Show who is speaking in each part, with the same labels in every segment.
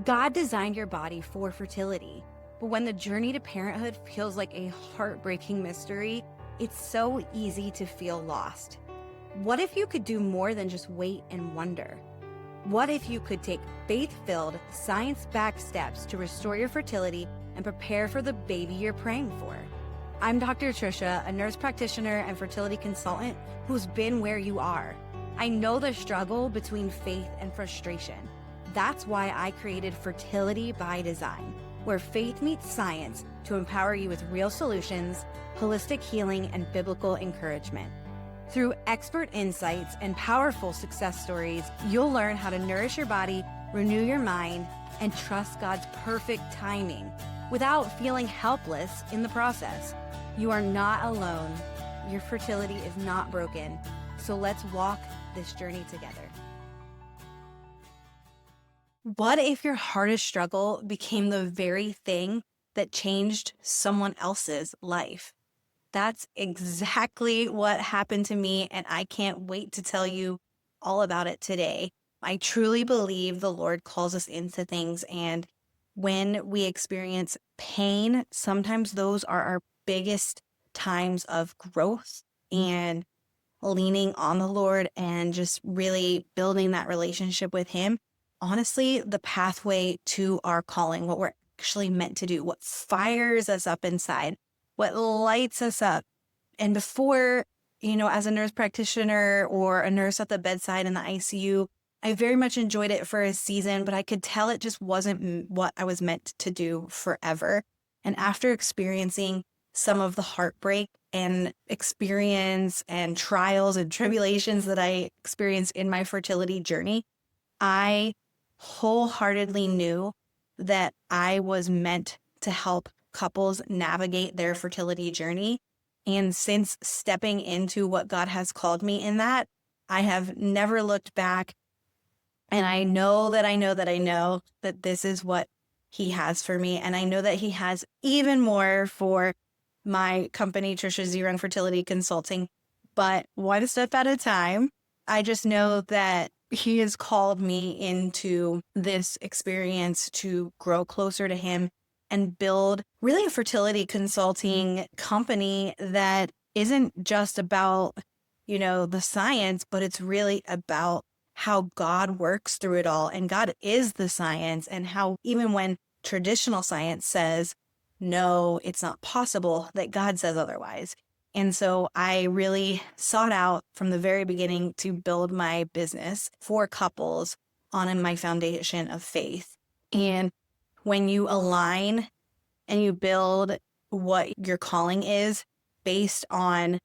Speaker 1: God designed your body for fertility, but when the journey to parenthood feels like a heartbreaking mystery, it's so easy to feel lost. What if you could do more than just wait and wonder? What if you could take faith-filled, science-backed steps to restore your fertility and prepare for the baby you're praying for? I'm Dr. Trisha, a nurse practitioner and fertility consultant who's been where you are. I know the struggle between faith and frustration. That's why I created Fertility by Design, where faith meets science to empower you with real solutions, holistic healing, and biblical encouragement. Through expert insights and powerful success stories, you'll learn how to nourish your body, renew your mind, and trust God's perfect timing without feeling helpless in the process. You are not alone. Your fertility is not broken. So let's walk this journey together. What if your hardest struggle became the very thing that changed someone else's life? That's exactly what happened to me, and I can't wait to tell you all about it today. I truly believe the Lord calls us into things, and when we experience pain, sometimes those are our biggest times of growth and leaning on the Lord and just really building that relationship with Him. Honestly, the pathway to our calling, what we're actually meant to do, what fires us up inside, what lights us up. And before, as a nurse practitioner or a nurse at the bedside in the ICU, I very much enjoyed it for a season, but I could tell it just wasn't what I was meant to do forever. And after experiencing some of the heartbreak and experience and trials and tribulations that I experienced in my fertility journey, I wholeheartedly knew that I was meant to help couples navigate their fertility journey. And since stepping into what God has called me in that, I have never looked back. And I know that this is what He has for me. And I know that He has even more for my company, Trisha Zero Fertility Consulting. But one step at a time, I just know that He has called me into this experience to grow closer to Him and build really a fertility consulting company that isn't just about, the science, but it's really about how God works through it all. And God is the science, and how even when traditional science says, no, it's not possible, that God says otherwise. And so I really sought out from the very beginning to build my business for couples on my foundation of faith. And when you align and you build what your calling is based on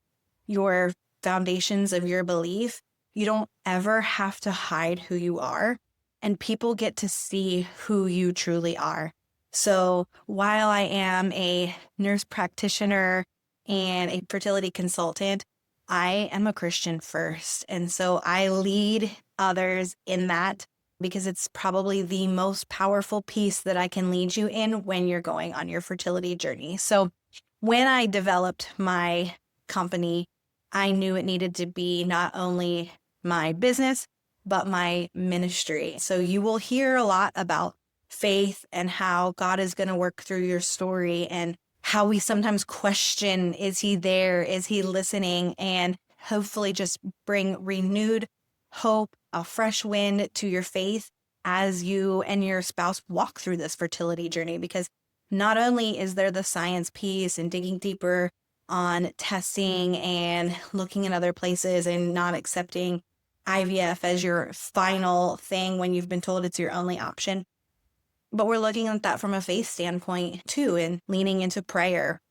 Speaker 1: your foundations of your belief, you don't ever have to hide who you are, and people get to see who you truly are. So while I am a nurse practitioner and a fertility consultant, I am a Christian first. And so I lead others in that because it's probably the most powerful piece that I can lead you in when you're going on your fertility journey. So when I developed my company, I knew it needed to be not only my business, but my ministry. So you will hear a lot about faith and how God is going to work through your story, and how we sometimes question, is He there? Is He listening? And hopefully just bring renewed hope, a fresh wind to your faith as you and your spouse walk through this fertility journey. Because not only is there the science piece and digging deeper on testing and looking in other places and not accepting IVF as your final thing when you've been told it's your only option, but we're looking at that from a faith standpoint too, and leaning into prayer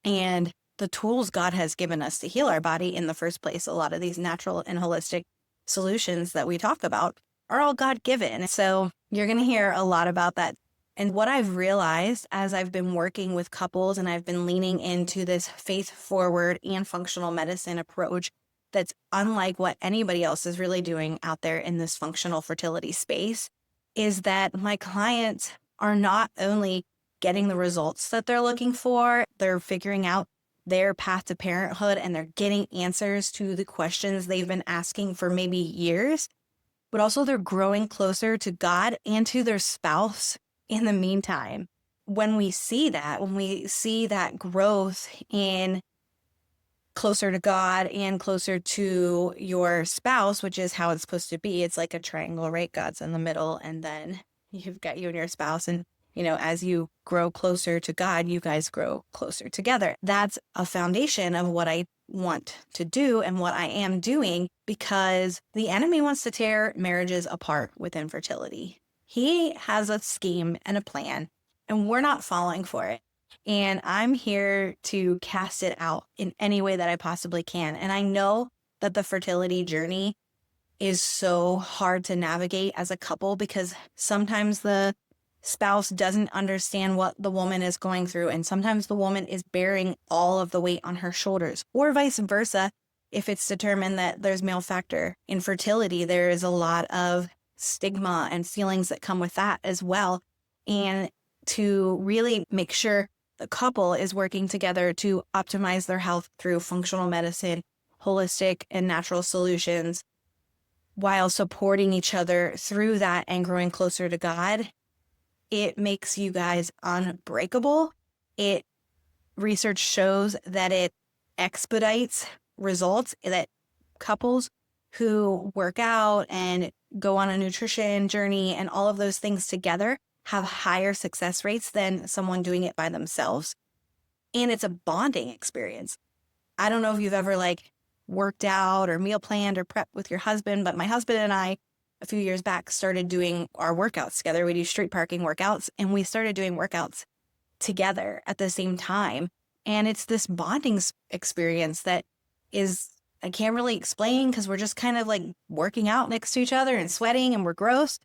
Speaker 1: and the tools God has given us to heal our body in the first place. A lot of these natural and holistic solutions that we talk about are all God-given. So you're going to hear a lot about that. And what I've realized as I've been working with couples and I've been leaning into this faith-forward and functional medicine approach that's unlike what anybody else is really doing out there in this functional fertility space, is that my clients are not only getting the results that they're looking for, they're figuring out their path to parenthood, and they're getting answers to the questions they've been asking for maybe years, but also they're growing closer to God and to their spouse in the meantime. When we see that growth in closer to God and closer to your spouse, which is how it's supposed to be. It's like a triangle, right? God's in the middle, and then you've got you and your spouse. And, as you grow closer to God, you guys grow closer together. That's a foundation of what I want to do and what I am doing, because the enemy wants to tear marriages apart with infertility. He has a scheme and a plan, and we're not falling for it. And I'm here to cast it out in any way that I possibly can. And I know that the fertility journey is so hard to navigate as a couple, because sometimes the spouse doesn't understand what the woman is going through. And sometimes the woman is bearing all of the weight on her shoulders, or vice versa. If it's determined that there's male factor infertility, there is a lot of stigma and feelings that come with that as well. And to really make sure the couple is working together to optimize their health through functional medicine, holistic and natural solutions, while supporting each other through that and growing closer to God, it makes you guys unbreakable. Research shows that it expedites results, that couples who work out and go on a nutrition journey and all of those things together have higher success rates than someone doing it by themselves. And it's a bonding experience. I don't know if you've ever worked out or meal planned or prepped with your husband, but my husband and I, a few years back, started doing our workouts together. We do street parking workouts, and we started doing workouts together at the same time. And it's this bonding experience that I can't really explain, because we're just kind of working out next to each other and sweating and we're gross.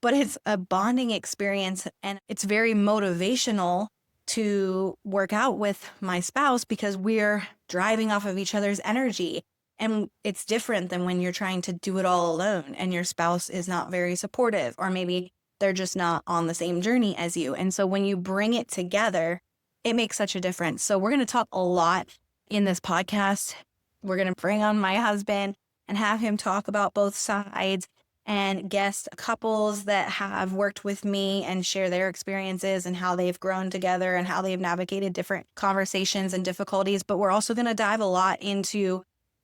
Speaker 1: But it's a bonding experience, and it's very motivational to work out with my spouse, because we're driving off of each other's energy. And it's different than when you're trying to do it all alone and your spouse is not very supportive, or maybe they're just not on the same journey as you. And so when you bring it together, it makes such a difference. So we're going to talk a lot in this podcast. We're going to bring on my husband and have him talk about both sides, and guest couples that have worked with me and share their experiences and how they've grown together and how they've navigated different conversations and difficulties. But we're also going to dive a lot into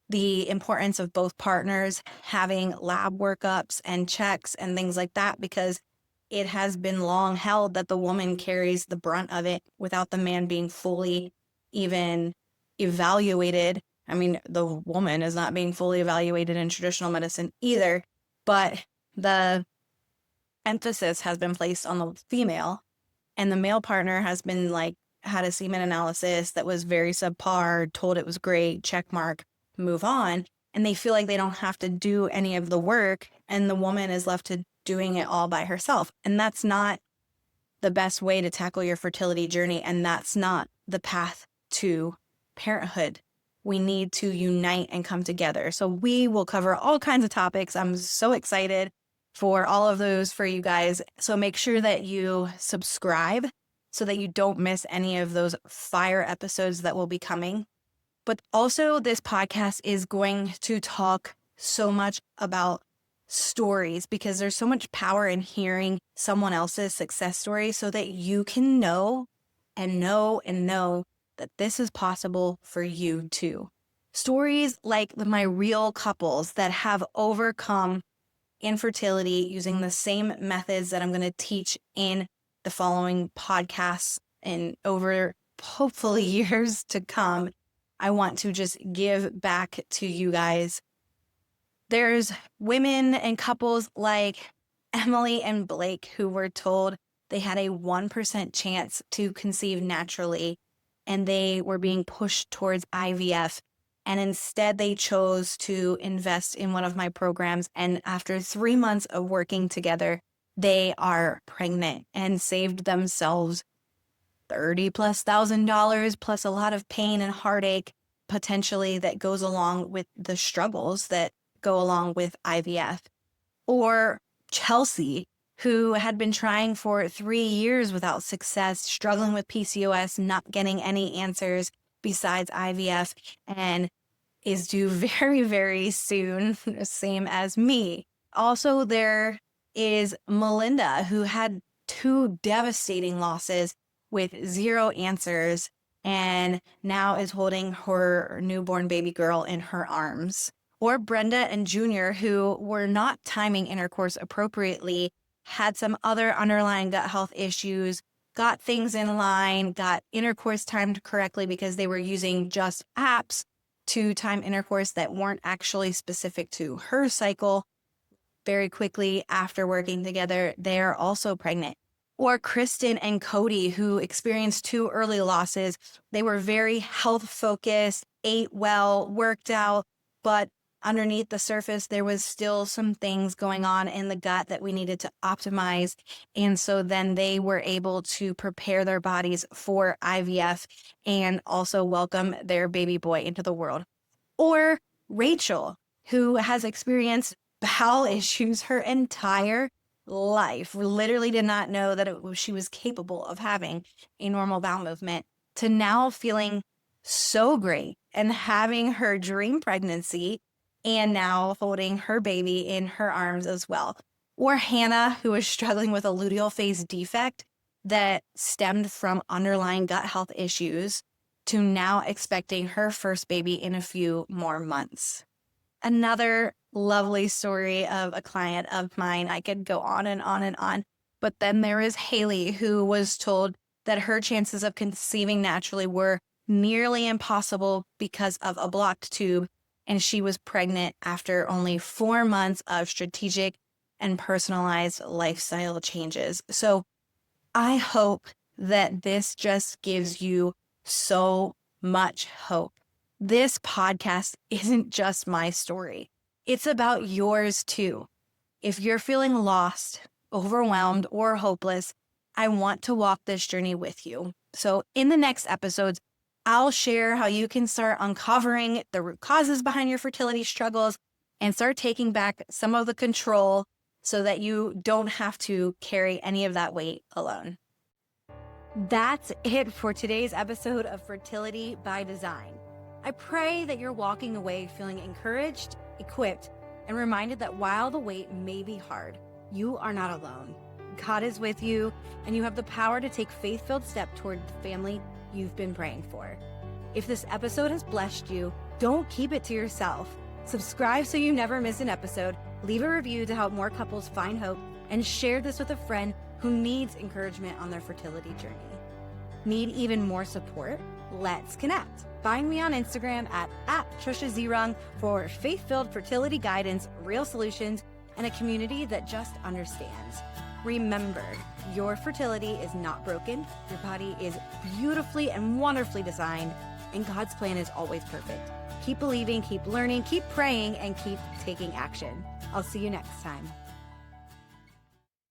Speaker 1: the importance of both partners having lab workups and checks and things like that, because it has been long held that the woman carries the brunt of it without the man being fully even evaluated. I mean, the woman is not being fully evaluated in traditional medicine either, but the emphasis has been placed on the female, and the male partner has been had a semen analysis that was very subpar, told it was great, check mark, move on. And they feel like they don't have to do any of the work, and the woman is left to doing it all by herself. And that's not the best way to tackle your fertility journey. And that's not the path to parenthood. We need to unite and come together. So we will cover all kinds of topics. I'm so excited for all of those for you guys. So make sure that you subscribe so that you don't miss any of those fire episodes that will be coming. But also, this podcast is going to talk so much about stories, because there's so much power in hearing someone else's success story so that you can know and know and know that this is possible for you too. Stories like my real couples that have overcome infertility using the same methods that I'm going to teach in the following podcasts and over hopefully years to come. I want to just give back to you guys. There's women and couples like Emily and Blake who were told they had a 1% chance to conceive naturally, and they were being pushed towards IVF. And instead they chose to invest in one of my programs. And after 3 months of working together, they are pregnant and saved themselves $30,000+ plus a lot of pain and heartache potentially that goes along with the struggles that go along with IVF. Or Chelsea, who had been trying for 3 years without success, struggling with PCOS, not getting any answers besides IVF, and is due very, very soon, same as me. Also, there is Melinda, who had 2 devastating losses with 0 answers and now is holding her newborn baby girl in her arms. Or Brenda and Junior, who were not timing intercourse appropriately, had some other underlying gut health issues, got things in line, got intercourse timed correctly because they were using just apps to time intercourse that weren't actually specific to her cycle. Very quickly after working together, they are also pregnant. Or Kristen and Cody, who experienced 2 early losses. They were very health focused, ate well, worked out, but underneath the surface, there was still some things going on in the gut that we needed to optimize. And so then they were able to prepare their bodies for IVF and also welcome their baby boy into the world. Or Rachel, who has experienced bowel issues her entire life, literally did not know that she was capable of having a normal bowel movement, to now feeling so great and having her dream pregnancy and now holding her baby in her arms as well. Or Hannah, who was struggling with a luteal phase defect that stemmed from underlying gut health issues, to now expecting her first baby in a few more months. Another lovely story of a client of mine. I could go on and on and on. But then there is Haley, who was told that her chances of conceiving naturally were nearly impossible because of a blocked tube, and she was pregnant after only 4 months of strategic and personalized lifestyle changes. So I hope that this just gives you so much hope. This podcast isn't just my story. It's about yours too. If you're feeling lost, overwhelmed, or hopeless, I want to walk this journey with you. So in the next episodes, I'll share how you can start uncovering the root causes behind your fertility struggles and start taking back some of the control so that you don't have to carry any of that weight alone. That's it for today's episode of Fertility by Design. I pray that you're walking away feeling encouraged, equipped, and reminded that while the wait may be hard, you are not alone. God is with you, and you have the power to take faith-filled steps toward the family you've been praying for. If this episode has blessed you, don't keep it to yourself. Subscribe so you never miss an episode, leave a review to help more couples find hope, and share this with a friend who needs encouragement on their fertility journey. Need even more support? Let's connect. Find me on Instagram at Trisha Zerung for faith-filled fertility guidance, real solutions, and a community that just understands. Remember, your fertility is not broken. Your body is beautifully and wonderfully designed, and God's plan is always perfect. Keep believing, keep learning, keep praying, and keep taking action. I'll see you next time.